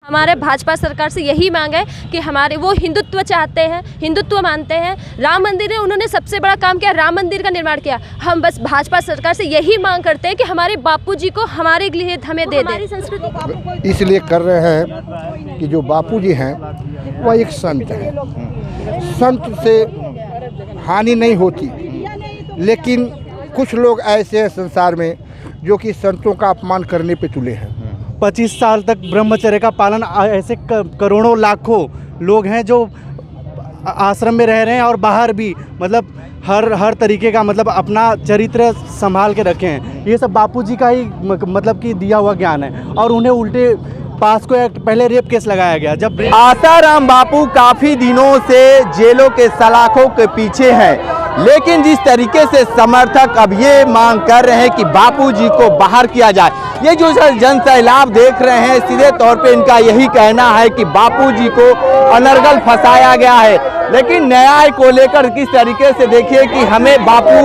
हमारे भाजपा सरकार से यही मांग है कि हमारे वो हिंदुत्व चाहते हैं, हिंदुत्व मानते हैं। राम मंदिर है, उन्होंने सबसे बड़ा काम किया, राम मंदिर का निर्माण किया। हम बस भाजपा सरकार से यही मांग करते हैं कि हमारे बापूजी को हमारे लिए हमें दे दे। संस्कृति इसलिए कर रहे हैं कि जो बापूजी हैं वह एक संत है, संत से हानि नहीं होती, लेकिन कुछ लोग ऐसे हैं संसार में जो कि संतों का अपमान करने पे तुले हैं। 25 साल तक ब्रह्मचर्य का पालन ऐसे करोड़ों लाखों लोग हैं जो आश्रम में रह रहे हैं और बाहर भी, मतलब हर तरीके का मतलब अपना चरित्र संभाल के रखे हैं। ये सब बापूजी का ही मतलब कि दिया हुआ ज्ञान है। और उन्हें उल्टे पास्को एक्ट पहले रेप केस लगाया गया। जब आसाराम बापू काफ़ी दिनों से जेलों के सलाखों के पीछे हैं, लेकिन जिस तरीके से समर्थक अब ये मांग कर रहे हैं कि बापूजी को बाहर किया जाए, ये जो जन सैलाब देख रहे हैं, सीधे तौर पे इनका यही कहना है कि बापूजी को अनर्गल फंसाया गया है। लेकिन न्याय को लेकर किस तरीके से देखिए कि हमें बापू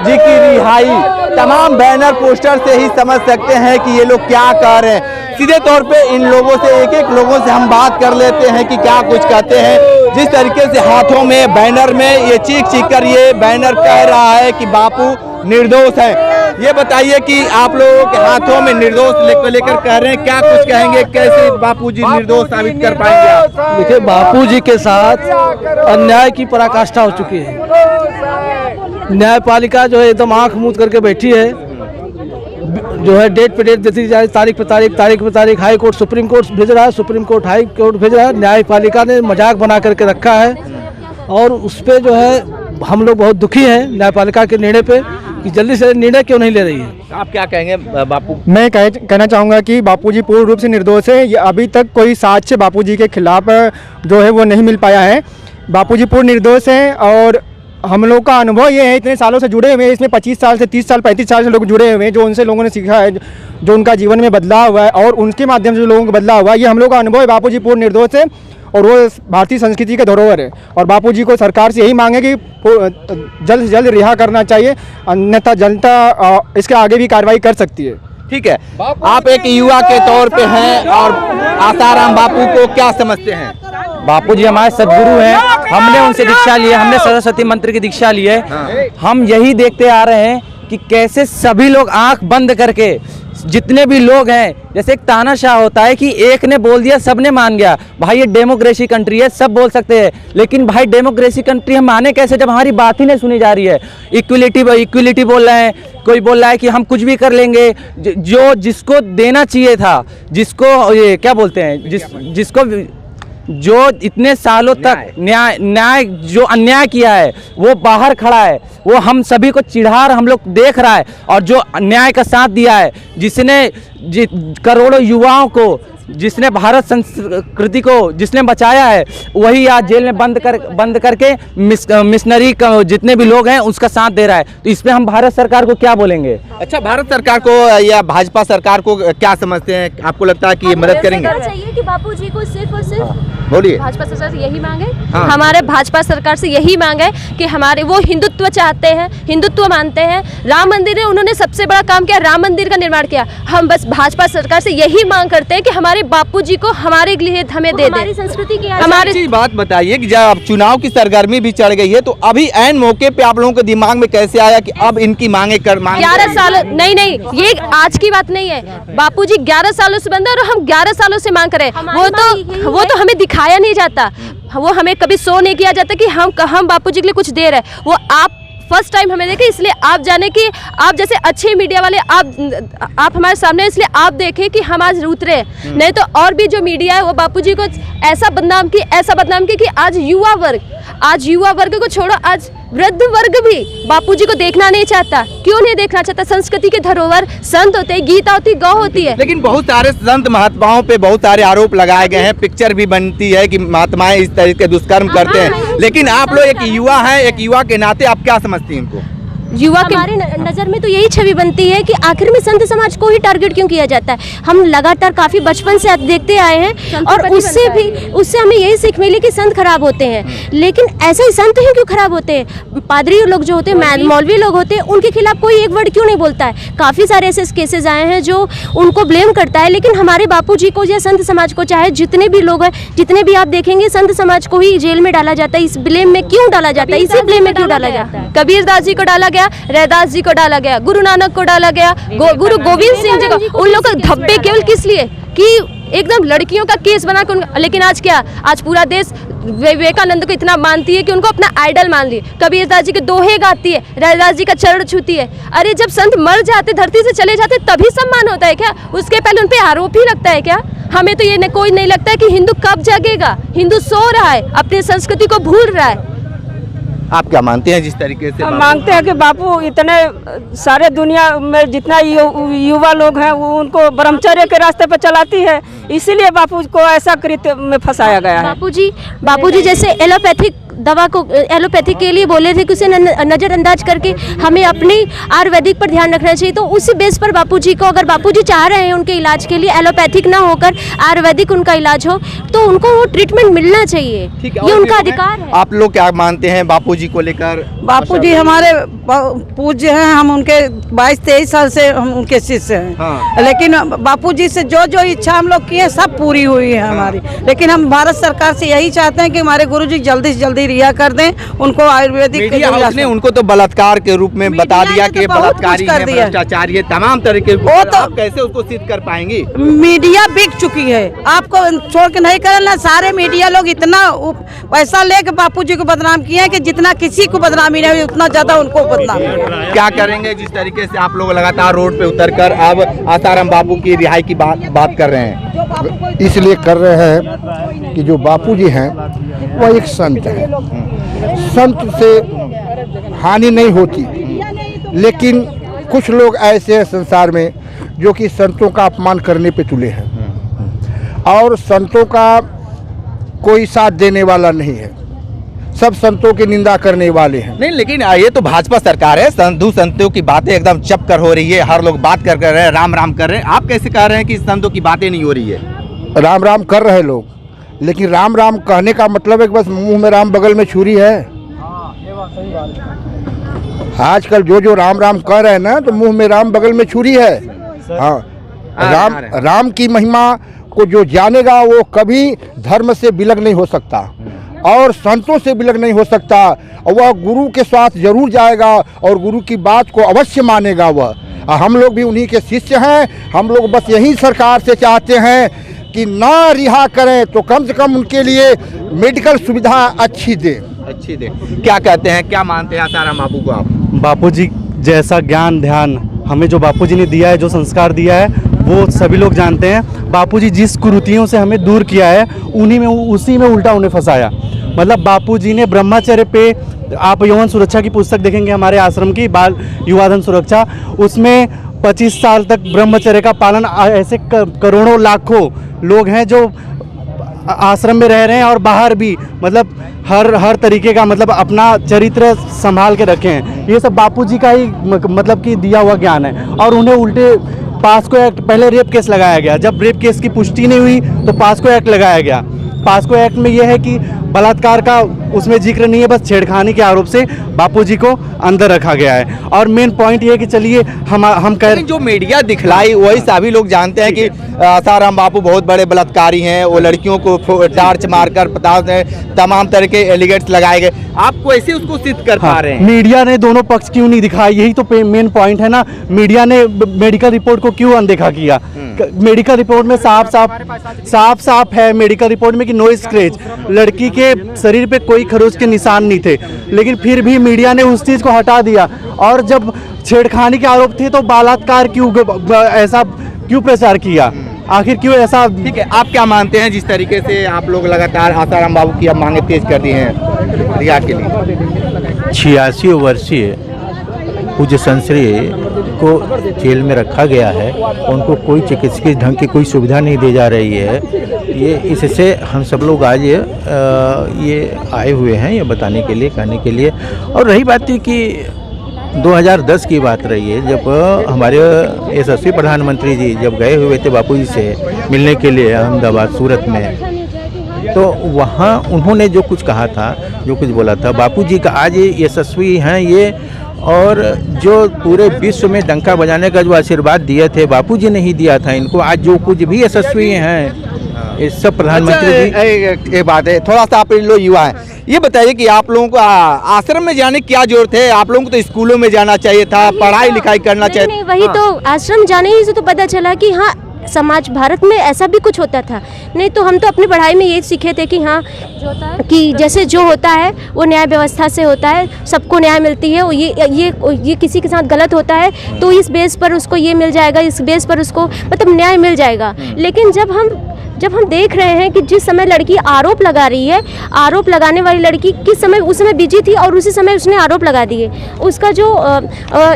जी की रिहाई, तमाम बैनर पोस्टर से ही समझ सकते हैं कि ये लोग क्या कह रहे हैं। सीधे तौर पे इन लोगों से, एक एक लोगों से हम बात कर लेते हैं कि क्या कुछ कहते हैं। जिस तरीके से हाथों में बैनर में ये चीख कर ये बैनर कह रहा है कि बापू निर्दोष है। ये बताइए कि आप लोगों के हाथों में निर्दोष लेकर कह रहे हैं, क्या कुछ कहेंगे, कैसे बापूजी निर्दोष साबित कर पाएंगे आप? देखिए, बापूजी के साथ अन्याय की पराकाष्ठा हो चुकी है। न्यायपालिका जो है एकदम आंख मूंद करके बैठी है, जो है डेट पे डेट देती जा रही, तारीख पे तारीख। हाई कोर्ट सुप्रीम कोर्ट भेज रहा है, सुप्रीम कोर्ट हाई कोर्ट भेज रहा है। न्यायपालिका ने मजाक बना करके रखा है और उस पर जो है हम लोग बहुत दुखी हैं न्यायपालिका के निर्णय पे कि जल्दी से निर्णय क्यों नहीं ले रही है। आप क्या कहेंगे बापू? मैं कहना चाहूँगा कि बापूजी पूर्ण रूप से निर्दोष है। ये अभी तक कोई साक्ष्य बापूजी के खिलाफ जो है वो नहीं मिल पाया है। बापूजी पूर्ण निर्दोष हैं और हम लोग का अनुभव ये है, इतने सालों से जुड़े हुए हैं, इसमें 25 साल से 30 साल 35 साल से लोग जुड़े हुए हैं, जो उनसे लोगों ने सीखा है, जो उनका जीवन में बदलाव हुआ है और उनके माध्यम से लोगों को बदलाव हुआ है, ये हम लोग का अनुभव है। बापूजी पूर्ण निर्दोष है और वो भारतीय संस्कृति के धरोहर है। और बापूजी को सरकार से यही मांगे कि जल्द से जल्द रिहा करना चाहिए, अन्यथा जनता इसके आगे भी कार्रवाई कर सकती है। ठीक है, आप एक युवा के तौर पे हैं और आसाराम बापू को क्या समझते हैं? बापूजी हमारे सदगुरु हैं, हमने उनसे दीक्षा ली है, हमने सरस्वती मंत्र की दीक्षा ली है। हम यही देखते आ रहे हैं कि कैसे सभी लोग आंख बंद करके, जितने भी लोग हैं, जैसे एक तानाशाह होता है कि एक ने बोल दिया सबने मान गया। भाई ये डेमोक्रेसी कंट्री है, सब बोल सकते हैं, लेकिन भाई डेमोक्रेसी कंट्री हम माने कैसे जब हमारी बात ही नहीं सुनी जा रही है। इक्विलिटी बोल रहे हैं, कोई बोल रहा है कि हम कुछ भी कर लेंगे। जो जिसको देना चाहिए था, जिसको ये क्या बोलते हैं, जिसको जो इतने सालों तक न्याय जो अन्याय किया है वो बाहर खड़ा है, वो हम सभी को चिढ़ा हम लोग देख रहा है। और जो अन्याय का साथ दिया है, जिसने करोड़ों युवाओं को, जिसने भारत संस्कृति को जिसने बचाया है, वही आज जेल में बंद करके मिशनरी जितने भी लोग हैं उसका साथ दे रहा है। तो इसमें हम भारत सरकार को क्या बोलेंगे? अच्छा, भारत सरकार को या भाजपा सरकार को क्या समझते हैं? आपको लगता है कि ये मदद करेंगे? चाहिए कि बापूजी को सिर्फ और सिर्फ बोलिए। भाजपा सरकार से यही मांगे, हाँ। हमारे भाजपा सरकार से यही मांग है कि हमारे वो हिंदुत्व चाहते हैं, हिंदुत्व मानते हैं। राम मंदिर है, उन्होंने सबसे बड़ा काम किया, राम मंदिर का निर्माण किया। हम बस भाजपा सरकार से यही मांग करते हैं कि हमारे बापूजी को हमारे लिए हमें दे दे। संस्कृति की हमारी बात बताइए कि जब चुनाव की सरगर्मी भी चढ़ गई है, तो अभी ऐन मौके पे आप लोगों के दिमाग में कैसे आया कि अब इनकी मांगे 11 साल नहीं, ये आज की बात नहीं है। बापूजी 11 सालों से बंद है और हम 11 सालों से मांग करें। वो तो हमें दिखाया नहीं जाता, वो हमें कभी शो नहीं किया जाता कि हम बापूजी के लिए कुछ दे रहे हैं। वो आप फर्स्ट टाइम हमें देखे, इसलिए आप जाने कि आप जैसे अच्छे मीडिया वाले आप हमारे सामने, इसलिए आप देखें कि हम आज उतरे। नहीं तो और भी जो मीडिया है वो बापूजी को ऐसा बदनाम की कि आज युवा वर्ग को छोड़ो, आज वृद्ध वर्ग भी बापूजी को देखना नहीं चाहता। क्यों नहीं देखना चाहता? संस्कृति के धरोहर संत होते हैं, गीता होती, गौ होती है। लेकिन बहुत सारे संत महात्माओं पे बहुत सारे आरोप लगाए गए हैं, पिक्चर भी बनती है कि महात्माएं इस तरह के दुष्कर्म करते हैं। लेकिन आप लोग एक युवा हैं, एक युवा के नाते आप क्या समझती हैं इनको? युवा के हमारी नज़र में तो यही छवि बनती है कि आखिर में संत समाज को ही टारगेट क्यों किया जाता है। हम लगातार काफ़ी बचपन से देखते आए हैं और उससे हमें यही सीख मिली कि संत खराब होते हैं, लेकिन ऐसे ही संत ही क्यों खराब होते हैं? पादरी लोग जो होते हैं, मौलवी लोग होते हैं, उनके खिलाफ कोई एक वर्ड क्यों नहीं बोलता है? काफ़ी सारे ऐसे केसेस आए हैं जो उनको ब्लेम करता है, लेकिन हमारे बापूजी को या संत समाज को, चाहे जितने भी लोग हैं, जितने भी आप देखेंगे, संत समाज को ही जेल में डाला जाता है। इस ब्लेम में क्यों डाला जाता है? इसी ब्लेम में क्यों डाला जाता है? कबीरदास जी को डाला गया, रैदास जी को डाला गया, गुरु नानक को डाला गया, गुरु गोविंद सिंह जी को। उन लोग का धब्बे केवल किस लिए कि एकदम लड़कियों का केस बना कर। लेकिन आज क्या, आज पूरा देश विवेकानंद को इतना मानती है कि उनको अपना आइडल मान ली। कबीरदास जी के दोहे गाती है, रैदास जी का चरण छूती है। अरे जब संत मर जाते, धरती से चले जाते, तभी सम्मान होता है क्या? उसके पहले उन पे आरोप ही लगता है क्या? हमें तो ये कोई नहीं लगता है कि हिंदू कब जागेगा। हिंदू सो रहा है, अपनी संस्कृति को भूल रहा है। आप क्या मानते हैं जिस तरीके से हम मांगते हैं कि बापू इतने सारे दुनिया में जितना युवा लोग हैं वो उनको ब्रह्मचर्य के रास्ते पर चलाती है, इसीलिए बापू को ऐसा कृत्य में फंसाया गया है। बापूजी जैसे एलोपैथिक दवा को एलोपैथिक के लिए बोले थे कि उसे नज़रअंदाज करके हमें अपनी आयुर्वेदिक पर ध्यान रखना चाहिए। तो उसी बेस पर बापूजी को, अगर बापूजी चाह रहे हैं उनके इलाज के लिए एलोपैथिक ना होकर आयुर्वेदिक उनका इलाज हो, तो उनको वो ट्रीटमेंट मिलना चाहिए, ये उनका अधिकार है। आप लोग क्या मानते हैं बापूजी को लेकर? बापूजी हमारे पूज्य हैं, हम उनके 22-23 साल से हम उनके शिष्य हैं। हाँ। लेकिन बापूजी से जो जो इच्छा हम लोग किए सब पूरी हुई है हमारी। लेकिन हम भारत सरकार से यही चाहते हैं कि हमारे गुरुजी जल्दी से जल्दी रिहा कर दें उनको। आयुर्वेदिक मीडिया हाउस ने उनको तो बलात्कार के रूप में बता दिया कि बलात्कारी है, भ्रष्टाचारी है, तमाम तरीके के। वो तो आप कैसे उसको सिद्ध कर पाएंगी? मीडिया बिक चुकी है, आपको छोड़ के नहीं करना। सारे मीडिया लोग इतना पैसा लेके बापूजी को बदनाम किए हैं कि जितना किसी को बदनामी नहीं हुई उतना ज्यादा उनको बदनामी है। क्या करेंगे जिस तरीके से आप लोग लगातार रोड पे उतरकर अब आसाराम बापू की रिहाई की बात कर रहे हैं? इसलिए कर रहे हैं कि जो बापूजी हैं वह एक संत है। संत से हानि नहीं होती, लेकिन कुछ लोग ऐसे हैं संसार में जो कि संतों का अपमान करने पे तुले हैं और संतों का कोई साथ देने वाला नहीं है, सब संतों की निंदा करने वाले हैं। नहीं, लेकिन ये तो भाजपा सरकार है, साधु संतों की बातें एकदम चप कर हो रही है, हर लोग बात कर रहे हैं, राम राम कर रहे हैं। आप कैसे कह रहे हैं कि संतों की बातें नहीं हो रही है? राम राम कर रहे लोग, लेकिन राम राम कहने का मतलब है कि बस मुंह में राम बगल में छुरी है। आजकल जो राम राम कह रहे हैं ना, तो मुंह में राम बगल में छुरी है। हाँ, राम की महिमा को जो जानेगा वो कभी धर्म से विलग नहीं हो सकता और संतों से विलग नहीं हो सकता। वह गुरु के साथ जरूर जाएगा और गुरु की बात को अवश्य मानेगा वह। हम लोग भी उन्हीं के शिष्य हैं। हम लोग बस यही सरकार से चाहते हैं कि ना रिहा करें तो कम से कम उनके लिए मेडिकल सुविधा अच्छी दे। क्या कहते हैं, क्या मानते हैं आसाराम बापू को आप? बापूजी जैसा ज्ञान ध्यान हमें जो बापूजी ने दिया है, जो संस्कार दिया है, वो सभी लोग जानते हैं। बापूजी जिस कुरीतियों से हमें दूर किया है, उसी में उल्टा उन्हें फंसाया। मतलब बापूजी ने ब्रह्मचर्य पे, आप यौवन सुरक्षा की पुस्तक देखेंगे हमारे आश्रम की, बाल युवाधन सुरक्षा, उसमें 25 साल तक ब्रह्मचर्य का पालन ऐसे करोड़ों लाखों लोग हैं जो आश्रम में रह रहे हैं और बाहर भी, मतलब हर तरीके का, मतलब अपना चरित्र संभाल के रखे हैं। ये सब बापूजी का ही मतलब कि दिया हुआ ज्ञान है। और उन्हें उल्टे पास्को एक्ट, पहले रेप केस लगाया गया, जब रेप केस की पुष्टि नहीं हुई तो पास्को एक्ट लगाया गया। पास्को एक्ट में यह है कि बलात्कार का उसमें जिक्र नहीं है, बस छेड़खानी के आरोप से बापूजी को अंदर रखा गया है। और मेन पॉइंट ये है कि चलिए हम कह, जो मीडिया दिखलाई वही सभी लोग जानते हैं कि आसाराम बापू बहुत बड़े बलात्कारी हैं, वो लड़कियों को टार्च मारकर तमाम तरह के एलिगेट्स लगाए गए। आप कैसे उसको सिद्ध कर पा रहे हैं? मीडिया ने दोनों पक्ष क्यों नहीं दिखाया, यही तो मेन पॉइंट है ना। मीडिया ने मेडिकल रिपोर्ट को क्यों अनदेखा किया? मेडिकल रिपोर्ट में साफ है मेडिकल रिपोर्ट में कि नो स्क्रैच, लड़की के शरीर पे कोई खरोच के निशान नहीं थे, लेकिन फिर भी मीडिया ने उस चीज़ को हटा दिया। और जब छेड़खानी के आरोप थे तो बलात्कार क्यों, ऐसा क्यों प्रचार किया? आखिर क्यों ऐसा? ठीक है, आप क्या मानते हैं जिस तरीके से आप लोग लगातार आसाराम बाबू की अब मांगे तेज कर दी हैं रिहा के लिए? 86 वर्षीय पूज्य संश्री को जेल में रखा गया है, उनको कोई चिकित्सकीय ढंग की कोई सुविधा नहीं दी जा रही है। ये इससे हम सब लोग आज ये आए हुए हैं ये बताने के लिए, कहने के लिए। और रही बात थी कि 2010 की बात रही है, जब हमारे यशस्वी प्रधानमंत्री जी जब गए हुए थे बापूजी से मिलने के लिए अहमदाबाद सूरत में, तो वहाँ उन्होंने जो कुछ कहा था, जो कुछ बोला था, बापूजी का आज यशस्वी हैं ये, और जो पूरे विश्व में डंका बजाने का जो आशीर्वाद दिए थे बापूजी ने ही दिया था इनको। आज जो कुछ भी यशस्वी हैं ये सब प्रधानमंत्री जी। एक बात है, थोड़ा सा आप लोग युवा हैं, ये बताइए कि आप लोगों को आश्रम में जाने की क्या जरूरत है? आप लोगों को तो स्कूलों में जाना चाहिए था, पढ़ाई लिखाई करना चाहिए। नहीं, वही तो आश्रम जाने ही से तो पता चला कि हाँ समाज भारत में ऐसा भी कुछ होता था। नहीं तो हम तो अपनी पढ़ाई में ये सीखे थे कि हाँ कि जैसे जो होता है वो न्याय व्यवस्था से होता है, सबको न्याय मिलती है। ये किसी के साथ गलत होता है तो इस बेस पर उसको ये मिल जाएगा, इस बेस पर उसको मतलब न्याय मिल जाएगा। लेकिन जब हम देख रहे हैं कि जिस समय लड़की आरोप लगा रही है, आरोप लगाने वाली लड़की किस समय उस समय बिजी थी और उसी समय उसने आरोप लगा दिए। उसका जो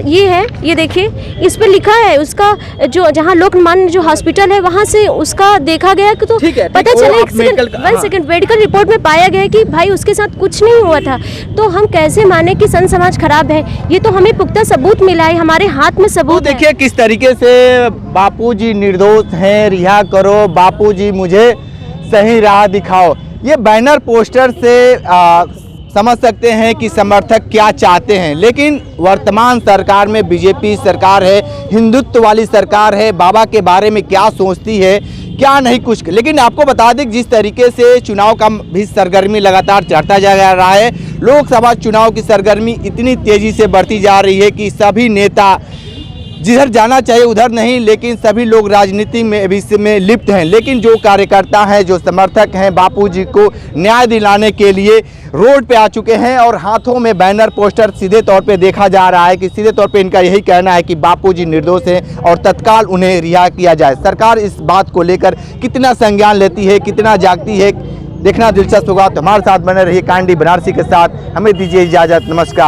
ये है, ये देखिए इस पर लिखा है, उसका जो जहाँ लोकमान्य जो हॉस्पिटल है वहाँ से उसका देखा गया कि तो पता चला 1 सेकंड मेडिकल रिपोर्ट में पाया गया कि भाई उसके साथ कुछ नहीं हुआ था। तो हम कैसे माने कि संत समाज खराब है? ये तो हमें पुख्ता सबूत मिला है, हमारे हाथ में सबूत है। देखिए किस तरीके से बापूजी निर्दोष हैं, रिहा करो बापूजी, मुझे सही राह दिखाओ, ये बैनर पोस्टर से समझ सकते हैं कि समर्थक क्या चाहते हैं। लेकिन वर्तमान सरकार में बीजेपी सरकार है, हिंदुत्व वाली सरकार है, बाबा के बारे में क्या सोचती है क्या नहीं कुछ। लेकिन आपको बता दें जिस तरीके से चुनाव का भी सरगर्मी लगातार चढ़ता जा रहा है, लोकसभा चुनाव की सरगर्मी इतनी तेजी से बढ़ती जा रही है कि सभी नेता जिधर जाना चाहिए उधर नहीं, लेकिन सभी लोग राजनीति में भी इसमें लिप्त हैं। लेकिन जो कार्यकर्ता हैं, जो समर्थक हैं, बापूजी को न्याय दिलाने के लिए रोड पे आ चुके हैं और हाथों में बैनर पोस्टर सीधे तौर पे देखा जा रहा है कि सीधे तौर पे इनका यही कहना है कि बापूजी निर्दोष हैं और तत्काल उन्हें रिहा किया जाए। सरकार इस बात को लेकर कितना संज्ञान लेती है, कितना जागती है, देखना दिलचस्प होगा। तो हमारे साथ बने रहिए कांडी बनारसी के साथ, हमें दीजिए इजाज़त, नमस्कार।